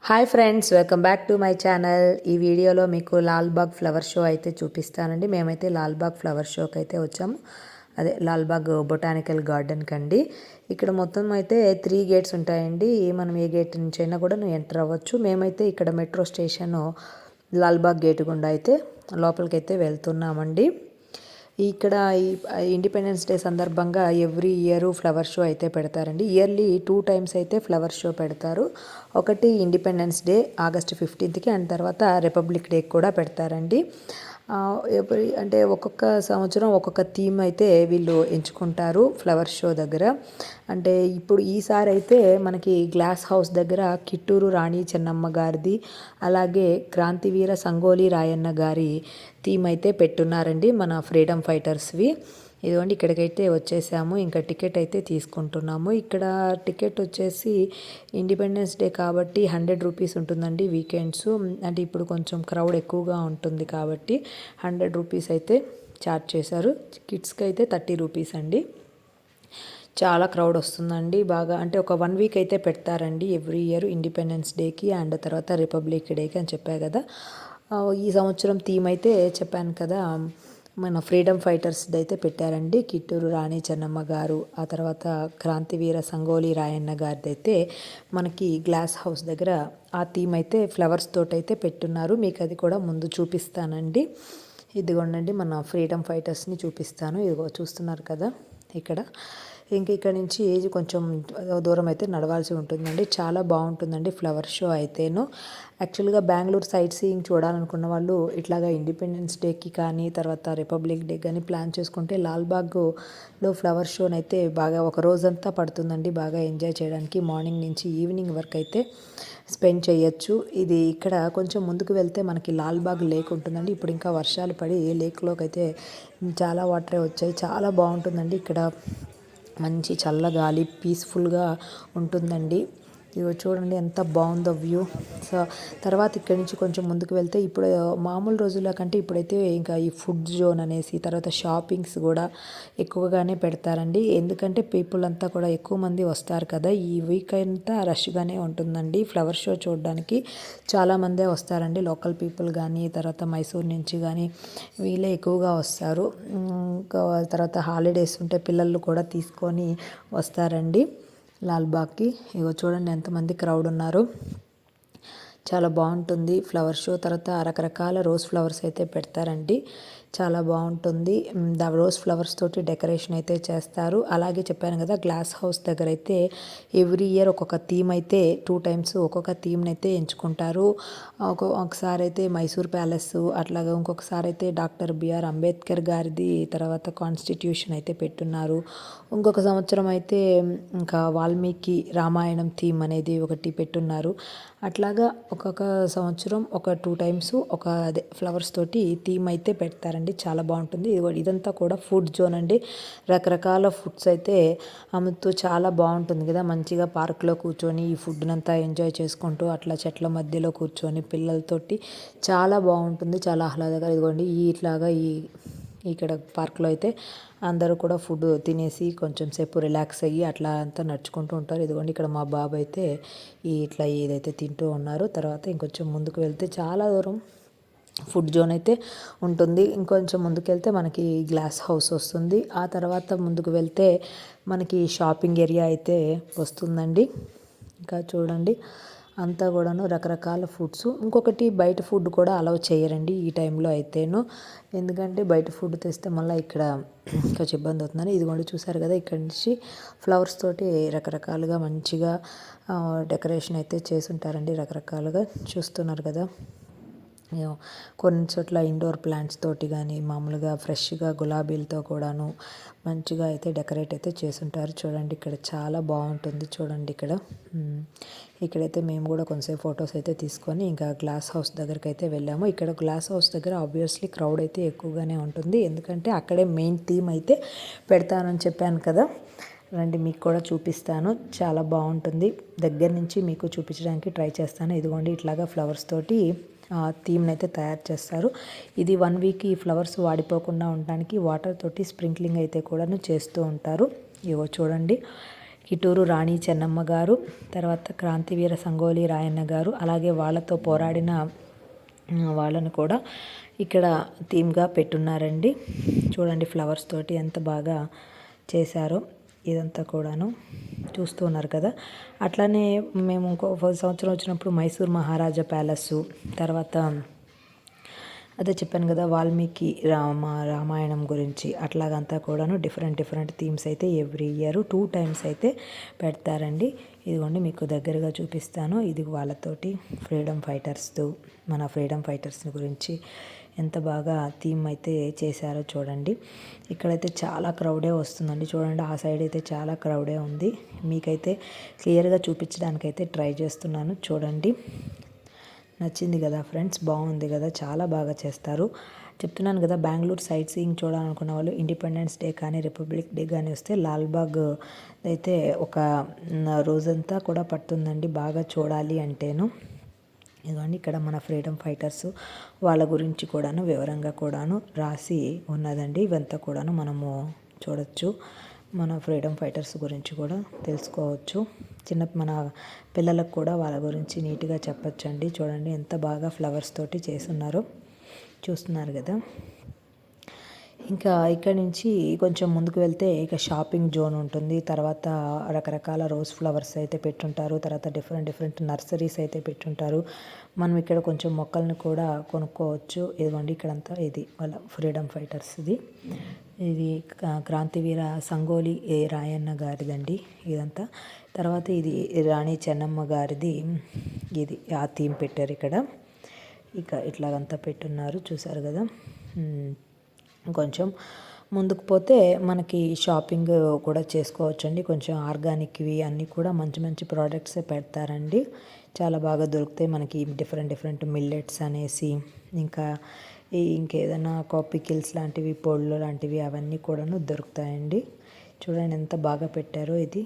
Hi friends, welcome back to my channel. ఈ వీడియోలో మీకు లాల్బాగ్ ఫ్లవర్ షో అయితే చూపిస్తానండి. మేమైతే లాల్బాగ్ ఫ్లవర్ షోకి అయితే వచ్చాము. అదే లాల్బాగ్ బొటానికల్ గార్డెన్ కండి. ఇక్కడ మొత్తం అయితే 3 గేట్స్ ఉంటాయండి. మనం ఏ గేట్ నుంచి అయినా కూడా ఎంటర్ అవ్వచ్చు. మేమైతే ఇక్కడ మెట్రో స్టేషన్ లాల్బాగ్ గేట్ గుండా అయితే లోపలికైతే వెళ్తున్నామండి. ఇక్కడ ఈ ఇండిపెండెన్స్ డే సందర్భంగా ఎవ్రీ ఇయర్ ఫ్లవర్ షో అయితే పెడతారండి. ఇయర్లీ 2 టైమ్స్ అయితే ఫ్లవర్ షో పెడతారు. ఒకటి ఇండిపెండెన్స్ డే ఆగస్ట్ 15కి, అండ్ తర్వాత రిపబ్లిక్ డే కూడా పెడతారండి. అంటే ఒక్కొక్క సంవత్సరం ఒక్కొక్క థీమ్ అయితే వీళ్ళు ఎంచుకుంటారు ఫ్లవర్ షో దగ్గర. అంటే ఇప్పుడు ఈసారి అయితే మనకి గ్లాస్ హౌస్ దగ్గర కిట్టూరు రాణి చెన్నమ్మ గారిది, అలాగే క్రాంతివీర సంగోలి రాయన్న గారి థీమ్ అయితే పెట్టున్నారండి, మన ఫ్రీడమ్ ఫైటర్స్వి. ఇదిగోండి, ఇక్కడికైతే వచ్చేసాము. ఇంకా టికెట్ అయితే తీసుకుంటున్నాము. ఇక్కడ టికెట్ వచ్చేసి ఇండిపెండెన్స్ డే కాబట్టి 100 రూపీస్ ఉంటుందండి వీకెండ్స్. అంటే ఇప్పుడు కొంచెం క్రౌడ్ ఎక్కువగా ఉంటుంది కాబట్టి 100 రూపీస్ అయితే ఛార్జ్ చేశారు. కిడ్స్కి అయితే 30 రూపీస్ అండి. చాలా క్రౌడ్ వస్తుందండి బాగా. అంటే ఒక 1 వీక్ అయితే పెడతారండి ఎవ్రీ ఇయర్ ఇండిపెండెన్స్ డేకి అండ్ తర్వాత రిపబ్లిక్ డేకి అని చెప్పా కదా. ఈ సంవత్సరం థీమ్ అయితే చెప్పాను కదా, మన ఫ్రీడమ్ ఫైటర్స్ది అయితే పెట్టారండి. కిట్టూరు రాణి చెన్నమ్మ గారు, ఆ తర్వాత క్రాంతివీర సంగోలి రాయన్న గారిది అయితే మనకి గ్లాస్ హౌస్ దగ్గర ఆ థీమ్ అయితే ఫ్లవర్స్ తోటి అయితే పెట్టున్నారు. మీకు అది కూడా ముందు చూపిస్తానండి. ఇదిగోండి, మన ఫ్రీడమ్ ఫైటర్స్ని చూపిస్తాను. ఇదిగో చూస్తున్నారు కదా ఇక్కడ. ఇక్కడ నుంచి కొంచెం దూరం అయితే నడవాల్సి ఉంటుందండి. చాలా బాగుంటుందండి ఫ్లవర్ షో అయితేను. యాక్చువల్గా బెంగళూరు సైట్ సీయింగ్ చూడాలనుకున్న వాళ్ళు ఇట్లాగా ఇండిపెండెన్స్ డేకి కానీ తర్వాత రిపబ్లిక్ డే కానీ ప్లాన్ చేసుకుంటే లాల్బాగ్లో ఫ్లవర్ షోని అయితే బాగా ఒక రోజంతా పడుతుందండి బాగా ఎంజాయ్ చేయడానికి. మార్నింగ్ నుంచి ఈవినింగ్ వరకు అయితే స్పెండ్ చేయొచ్చు. ఇది ఇక్కడ కొంచెం ముందుకు వెళ్తే మనకి లాల్బాగ్ లేక్ ఉంటుందండి. ఇప్పుడు ఇంకా వర్షాలు పడి లేక్లోకి అయితే చాలా వాటరే వచ్చాయి. చాలా బాగుంటుందండి ఇక్కడ. మంచి చల్లగాలి, పీస్ఫుల్గా ఉంటుందండి. ఇవి చూడండి ఎంత బాగుందో వ్యూ. సో తర్వాత ఇక్కడి నుంచి కొంచెం ముందుకు వెళ్తే ఇప్పుడు మామూలు రోజుల కంటే ఇప్పుడైతే ఇంకా ఈ ఫుడ్ జోన్ అనేసి తర్వాత షాపింగ్స్ కూడా ఎక్కువగానే పెడతారండి. ఎందుకంటే పీపుల్ అంతా కూడా ఎక్కువ మంది వస్తారు కదా. ఈ వీక్ అంతా రష్గానే ఉంటుందండి ఫ్లవర్ షో చూడడానికి. చాలామందే వస్తారండి, లోకల్ పీపుల్ కానీ తర్వాత మైసూర్ నుంచి కానీ వీళ్ళే ఎక్కువగా వస్తారు. తర్వాత హాలిడేస్ ఉంటే పిల్లలు కూడా తీసుకొని వస్తారండి లాల్బాగ్కి. ఇగో చూడండి ఎంతమంది క్రౌడ్ ఉన్నారు. చాలా బాగుంటుంది ఫ్లవర్ షో. తర్వాత రకరకాల రోజ్ ఫ్లవర్స్ అయితే పెడతారండి. చాలా బాగుంటుంది. రోజ్ ఫ్లవర్స్ తోటి డెకరేషన్ అయితే చేస్తారు. అలాగే చెప్పాను కదా, గ్లాస్ హౌస్ దగ్గర అయితే ఎవ్రీ ఇయర్ ఒక్కొక్క థీమ్ అయితే 2 టైమ్స్ ఒక్కొక్క థీమ్ని అయితే ఎంచుకుంటారు. ఒకసారి అయితే మైసూర్ ప్యాలెస్, అట్లాగా ఇంకొకసారి అయితే డాక్టర్ బిఆర్ అంబేద్కర్ గారిది తర్వాత కాన్స్టిట్యూషన్ అయితే పెట్టున్నారు. ఇంకొక సంవత్సరం అయితే ఇంకా వాల్మీకి రామాయణం థీమ్ అనేది ఒకటి పెట్టున్నారు. అట్లాగా ఒక్కొక్క సంవత్సరం ఒక 2 టైమ్స్ ఒక ఫ్లవర్స్ తోటి థీమ్ అయితే పెడతారండి. చాలా బాగుంటుంది. ఇదంతా కూడా ఫుడ్ జోన్ అండి. రకరకాల ఫుడ్స్ అయితే అమ్ముతూ చాలా బాగుంటుంది కదా. మంచిగా పార్క్లో కూర్చొని ఈ ఫుడ్నంతా ఎంజాయ్ చేసుకుంటూ అట్లా చెట్ల మధ్యలో కూర్చొని పిల్లలతోటి చాలా బాగుంటుంది. చాలా ఆహ్లాదకరంగా. ఇదిగోండి ఇట్లాగా ఇక్కడ పార్క్లో అయితే అందరూ కూడా ఫుడ్ తినేసి కొంచెం సేపు రిలాక్స్ అయ్యి అట్లా అంతా నడుచుకుంటూ ఉంటారు. ఇదిగోండి ఇక్కడ మా బాబు అయితే ఇట్లా ఏదైతే తింటూ ఉన్నారు. తర్వాత ఇంకొంచెం ముందుకు వెళ్తే చాలా దూరం ఫుడ్ జోన్ అయితే ఉంటుంది. ఇంకొంచెం ముందుకు వెళ్తే మనకి గ్లాస్ హౌస్ వస్తుంది. ఆ తర్వాత ముందుకు వెళ్తే మనకి షాపింగ్ ఏరియా అయితే వస్తుందండి. ఇంకా చూడండి అంతా కూడాను రకరకాల ఫుడ్స్. ఇంకొకటి బయట ఫుడ్ కూడా అలౌ చేయరండి ఈ టైంలో అయితేను. ఎందుకంటే బయట ఫుడ్ తెస్తే మళ్ళీ ఇక్కడ కొంచెం ఇబ్బంది అవుతుందని. ఇదిగోండి చూసారు కదా, ఇక్కడ నుంచి ఫ్లవర్స్ తోటి రకరకాలుగా మంచిగా డెకరేషన్ అయితే చేసి ఉంటారండి. రకరకాలుగా చూస్తున్నారు కదా. కొన్ని చోట్ల ఇండోర్ ప్లాంట్స్ తోటి కానీ మామూలుగా ఫ్రెష్గా గులాబీలతో కూడాను మంచిగా అయితే డెకరేట్ అయితే చేసుంటారు. చూడండి ఇక్కడ చాలా బాగుంటుంది. చూడండి ఇక్కడైతే మేము కూడా కొంచెంసేపు ఫొటోస్ అయితే తీసుకొని ఇంకా గ్లాస్ హౌస్ దగ్గరికి అయితే వెళ్ళాము. ఇక్కడ గ్లాస్ హౌస్ దగ్గర ఆబ్వియస్లీ క్రౌడ్ అయితే ఎక్కువగానే ఉంటుంది. ఎందుకంటే అక్కడే మెయిన్ థీమ్ అయితే పెడతానని చెప్పాను కదా. రండి మీకు కూడా చూపిస్తాను. చాలా బాగుంటుంది. దగ్గర నుంచి మీకు చూపించడానికి ట్రై చేస్తాను. ఇదిగోండి ఇట్లాగా ఫ్లవర్స్ తోటి థీమ్ని అయితే తయారు చేస్తారు. ఇది 1 వీక్ ఈ ఫ్లవర్స్ వాడిపోకుండా ఉండడానికి వాటర్ తోటి స్ప్రింక్లింగ్ అయితే కూడాను చేస్తూ ఉంటారు. ఇవో చూడండి కిటూరు రాణి చెన్నమ్మ గారు, తర్వాత క్రాంతివీర సంగోలి రాయన్న గారు, అలాగే వాళ్ళతో పోరాడిన వాళ్ళను కూడా ఇక్కడ థీమ్గా పెట్టున్నారండి. చూడండి ఫ్లవర్స్ తోటి ఎంత బాగా చేశారో ఇదంతా కూడాను చూస్తూ ఉన్నారు కదా. అట్లానే మేము ఇంకో సంవత్సరం వచ్చినప్పుడు మైసూర్ మహారాజా ప్యాలెస్సు, తర్వాత అదే చెప్పాను కదా వాల్మీకి రామాయణం గురించి అట్లాగంతా కూడాను డిఫరెంట్ థీమ్స్ అయితే ఎవ్రీ ఇయర్ 2 times అయితే పెడతారండి. ఇదిగోండి మీకు దగ్గరగా చూపిస్తాను. ఇది వాళ్ళతోటి మన ఫ్రీడమ్ ఫైటర్స్ గురించి ఎంత బాగా థీమ్ అయితే చేశారో చూడండి. ఇక్కడైతే చాలా క్రౌడే వస్తుందండి. చూడండి ఆ సైడ్ అయితే చాలా క్రౌడే ఉంది. మీకైతే క్లియర్గా చూపించడానికైతే ట్రై చేస్తున్నాను. చూడండి, నచ్చింది కదా ఫ్రెండ్స్, బాగుంది కదా, చాలా బాగా చేస్తారు. చెప్తున్నాను కదా, బెంగళూరు సైట్ సీయింగ్ చూడాలనుకున్న వాళ్ళు ఇండిపెండెన్స్ డే కానీ రిపబ్లిక్ డే కానీ వస్తే లాల్బాగ్ అయితే ఒక రోజంతా కూడా పడుతుందండి బాగా చూడాలి అంటేను. ఇదిగోండి ఇక్కడ మన ఫ్రీడమ్ ఫైటర్స్ వాళ్ళ గురించి కూడాను వివరంగా కూడాను రాసి ఉన్నదండి. ఇవంతా కూడాను మనము చూడొచ్చు. మన ఫ్రీడమ్ ఫైటర్స్ గురించి కూడా తెలుసుకోవచ్చు. మన పిల్లలకు కూడా వాళ్ళ గురించి నీట్గా చెప్పొచ్చండి. చూడండి ఎంత బాగా ఫ్లవర్స్ తోటి చేసున్నారో చూస్తున్నారు కదా. ఇంకా ఇక్కడ నుంచి కొంచెం ముందుకు వెళ్తే ఇక షాపింగ్ జోన్ ఉంటుంది. తర్వాత రకరకాల రోజ్ ఫ్లవర్స్ అయితే పెట్టుంటారు. తర్వాత డిఫరెంట్ నర్సరీస్ అయితే పెట్టుంటారు. మనం ఇక్కడ కొంచెం మొక్కలను కూడా కొనుక్కోవచ్చు. ఇదిగోండి ఇక్కడంతా ఇది వాళ్ళ ఫ్రీడమ్ ఫైటర్స్ది. ఇది క్రాంతివీర సంగోలి రాయన్న గారిదండి ఇదంతా. తర్వాత ఇది రాణి చెన్నమ్మ గారిది. ఇది ఆ థీమ్ పెట్టారు ఇక్కడ. ఇక ఇట్లాగంతా పెట్టున్నారు చూసారు కదా. కొంచెం ముందుకు పోతే మనకి షాపింగ్ కూడా చేసుకోవచ్చండి. కొంచెం ఆర్గానిక్వి అన్నీ కూడా మంచి ప్రోడక్ట్సే పెడతారండి. చాలా బాగా దొరుకుతాయి మనకి డిఫరెంట్ మిల్లెట్స్ అనేసి, ఇంకా ఇంకేదైనా పికిల్స్ లాంటివి, పొళ్ళు లాంటివి అవన్నీ కూడాను దొరుకుతాయండి. చూడండి ఎంత బాగా పెట్టారో ఇది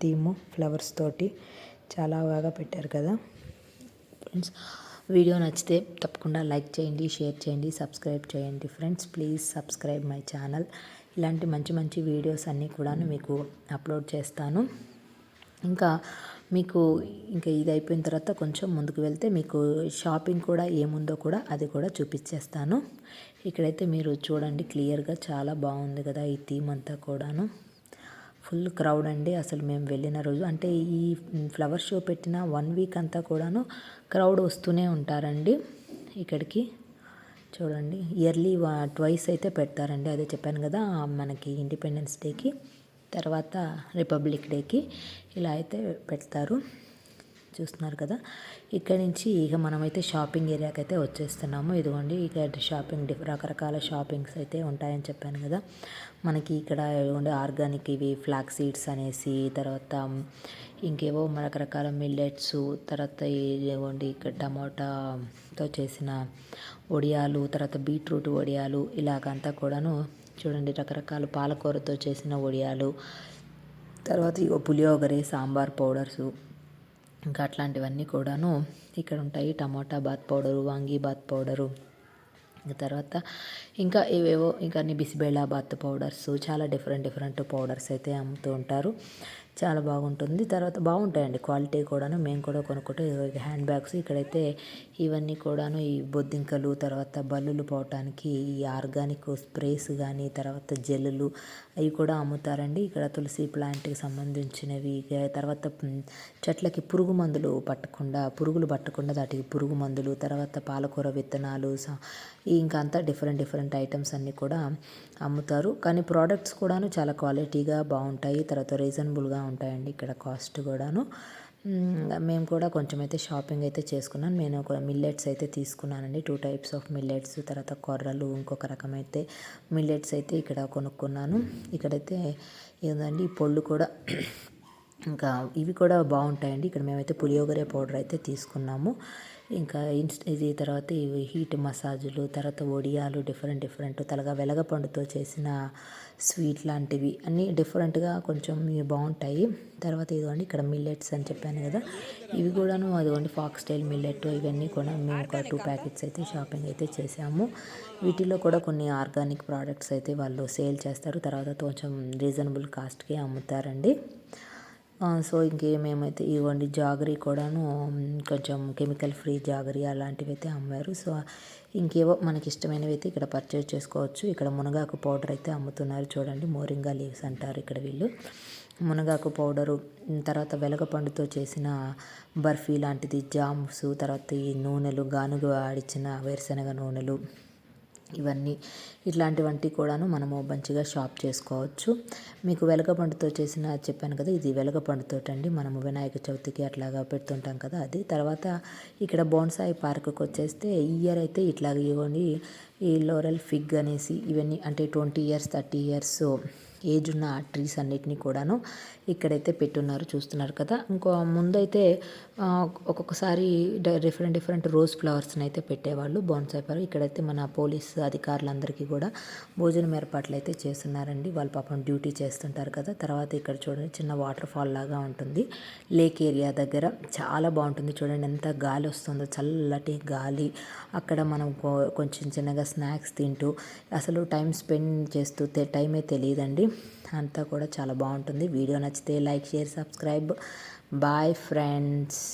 థీము ఫ్లవర్స్ తోటి చాలా బాగా పెట్టారు కదా ఫ్రెండ్స్. వీడియో నచ్చితే తప్పకుండా లైక్ చేయండి, షేర్ చేయండి, సబ్స్క్రైబ్ చేయండి friends. Please subscribe my channel. ఇలాంటి మంచి వీడియోస్ అన్నీ కూడా మీకు అప్లోడ్ చేస్తాను. ఇంకా ఇది అయిపోయిన తర్వాత కొంచెం ముందుకు వెళ్తే మీకు షాపింగ్ కూడా ఏముందో కూడా అది కూడా చూపించేస్తాను. ఇక్కడైతే మీరు చూడండి క్లియర్గా చాలా బాగుంది కదా ఈ థీమ్ అంతా కూడాను. ఫుల్ క్రౌడ్ అండి. అసలు మేము వెళ్ళిన రోజు అంటే ఈ ఫ్లవర్ షో పెట్టిన 1 week అంతా కూడాను క్రౌడ్ వస్తూనే ఉంటారండి ఇక్కడికి. చూడండి ఇయర్లీ ట్వైస్ అయితే పెడతారండి. అదే చెప్పాను కదా, మనకి ఇండిపెండెన్స్ డేకి తర్వాత రిపబ్లిక్ డేకి ఇలా అయితే పెడతారు. చూస్తున్నారు కదా. ఇక్కడ నుంచి ఇక మనమైతే షాపింగ్ ఏరియాకి అయితే వచ్చేస్తున్నాము. ఇదిగోండి ఇక షాపింగ్ రకరకాల షాపింగ్స్ అయితే ఉంటాయని చెప్పాను కదా. మనకి ఇక్కడ ఆర్గానిక్ ఇవి ఫ్లాక్ సీడ్స్ అనేసి, తర్వాత ఇంకేవో రకరకాల మిల్లెట్స్, తర్వాత ఇదిగోండి ఇక్కడ టమోటాతో చేసిన వడియాలు, తర్వాత బీట్రూట్ వడియాలు, ఇలాగంతా కూడాను చూడండి రకరకాల పాలకూరతో చేసిన వడియాలు, తర్వాత ఇగో పులియోగరే, సాంబార్ పౌడర్సు, ఇంకా అట్లాంటివన్నీ కూడాను ఇక్కడ ఉంటాయి. Tomato bath powder, vangi bath powder, తర్వాత ఇంకా ఏవేవో ఇంకా అన్ని బిసిబేళా బాత్ పౌడర్స్, చాలా డిఫరెంట్ పౌడర్స్ అయితే అమ్ముతూ ఉంటారు. చాలా బాగుంటుంది. తర్వాత బాగుంటాయండి క్వాలిటీ కూడాను. మేము కూడా కొనుక్కుంటే హ్యాండ్ బ్యాగ్స్ ఇక్కడైతే ఇవన్నీ కూడాను ఈ బొద్దింకలు, తర్వాత బల్లులు పోవటానికి ఈ ఆర్గానిక్ స్ప్రేస్ కానీ, తర్వాత జెల్లులు అవి కూడా అమ్ముతారండి. ఇక్కడ తులసి ప్లాంట్కి సంబంధించినవి, తర్వాత చెట్లకి పురుగులు పట్టకుండా వాటికి పురుగు మందులు, తర్వాత పాలకూర విత్తనాలు, ఇంకా అంతా డిఫరెంట్ ఐటమ్స్ అన్నీ కూడా అమ్ముతారు. కానీ ప్రోడక్ట్స్ కూడాను చాలా క్వాలిటీగా బాగుంటాయి. తర్వాత రీజనబుల్గా ఉంటాయండి ఇక్కడ కాస్ట్ కూడాను. మేము కూడా కొంచెం అయితే షాపింగ్ అయితే చేసుకున్నాను. నేను ఒక మిల్లెట్స్ అయితే తీసుకున్నానండి. 2 types ఆఫ్ మిల్లెట్స్, తర్వాత కొర్రలు, ఇంకొక రకమైతే మిల్లెట్స్ అయితే ఇక్కడ కొనుక్కున్నాను. ఇక్కడైతే ఏంటండి ఈ పొళ్ళు కూడా ఇంకా ఇవి కూడా బాగుంటాయండి. ఇక్కడ మేమైతే పులియోగరే పౌడర్ అయితే తీసుకున్నాము. ఇంకా ఇది తర్వాత ఇవి హీట్ మసాజులు, తర్వాత వడియాలు, డిఫరెంట్ తలగా వెలగపండుతో చేసిన స్వీట్ లాంటివి అన్నీ డిఫరెంట్గా కొంచెం బాగుంటాయి. తర్వాత ఇదిగోండి ఇక్కడ మిల్లెట్స్ అని చెప్పాను కదా, ఇవి కూడాను అదిగోండి ఫాక్స్ స్టైల్ మిల్లెట్, ఇవన్నీ కూడా మేము ఒక 2 packets అయితే షాపింగ్ అయితే చేసాము. వీటిలో కూడా కొన్ని ఆర్గానిక్ ప్రోడక్ట్స్ అయితే వాళ్ళు సేల్ చేస్తారు. తర్వాత కొంచెం రీజనబుల్ కాస్ట్కి అమ్ముతారండి. సో ఇంకేమేమైతే ఇవ్వండి జాగరీ కూడాను కొంచెం కెమికల్ ఫ్రీ జాగరీ అలాంటివి అయితే అమ్మారు. సో ఇంకేవో మనకి ఇష్టమైనవి అయితే ఇక్కడ పర్చేజ్ చేసుకోవచ్చు. ఇక్కడ మునగాకు పౌడర్ అయితే అమ్ముతున్నారు చూడండి, మోరింగా లీవ్స్ అంటారు ఇక్కడ వీళ్ళు. మునగాకు పౌడరు, తర్వాత వెలగపండుతో చేసిన బర్ఫీ లాంటిది, జామ్స్, తర్వాత ఈ నూనెలు, గానుగ ఆడిచిన వేరుశనగ నూనెలు, ఇవన్నీ ఇట్లాంటివంటి కూడాను మనము మంచిగా షాప్ చేసుకోవచ్చు. మీకు వెలగపండుతో చేసిన చెప్పాను కదా, ఇది వెలగపండుతో అండి, మనము వినాయక చవితికి అట్లాగా పెడుతుంటాం కదా అది. తర్వాత ఇక్కడ బోన్సాయి పార్క్కి వచ్చేస్తే ఈ ఇయర్ అయితే ఇట్లాగ ఇవ్వండి ఈ లోరల్ ఫిగ్ అనేసి ఇవన్నీ అంటే 20 years 30 years ఏజ్ ఉన్న ట్రీస్ అన్నిటినీ కూడాను ఇక్కడైతే పెట్టున్నారు చూస్తున్నారు కదా. ఇంకో ముందైతే ఒక్కొక్కసారి డిఫరెంట్ రోజ్ ఫ్లవర్స్ని అయితే పెట్టేవాళ్ళు బోన్సాయి పార్క్. ఇక్కడైతే మన పోలీస్ అధికారులందరికీ కూడా భోజనం ఏర్పాట్లు అయితే చేస్తున్నారండి, వాళ్ళు పాపం డ్యూటీ చేస్తుంటారు కదా. తర్వాత ఇక్కడ చూడండి చిన్న వాటర్ ఫాల్ లాగా ఉంటుంది లేక్ ఏరియా దగ్గర, చాలా బాగుంటుంది చూడండి ఎంత గాలి వస్తుందో, చల్లటి గాలి. అక్కడ మనం కొంచెం చిన్నగా స్నాక్స్ తింటూ అసలు టైం స్పెండ్ చేస్తూ టైమే తెలియదండి, అంతా కూడా చాలా బాగుంటుంది. వీడియో నచ్చితే like, share, subscribe. Bye friends.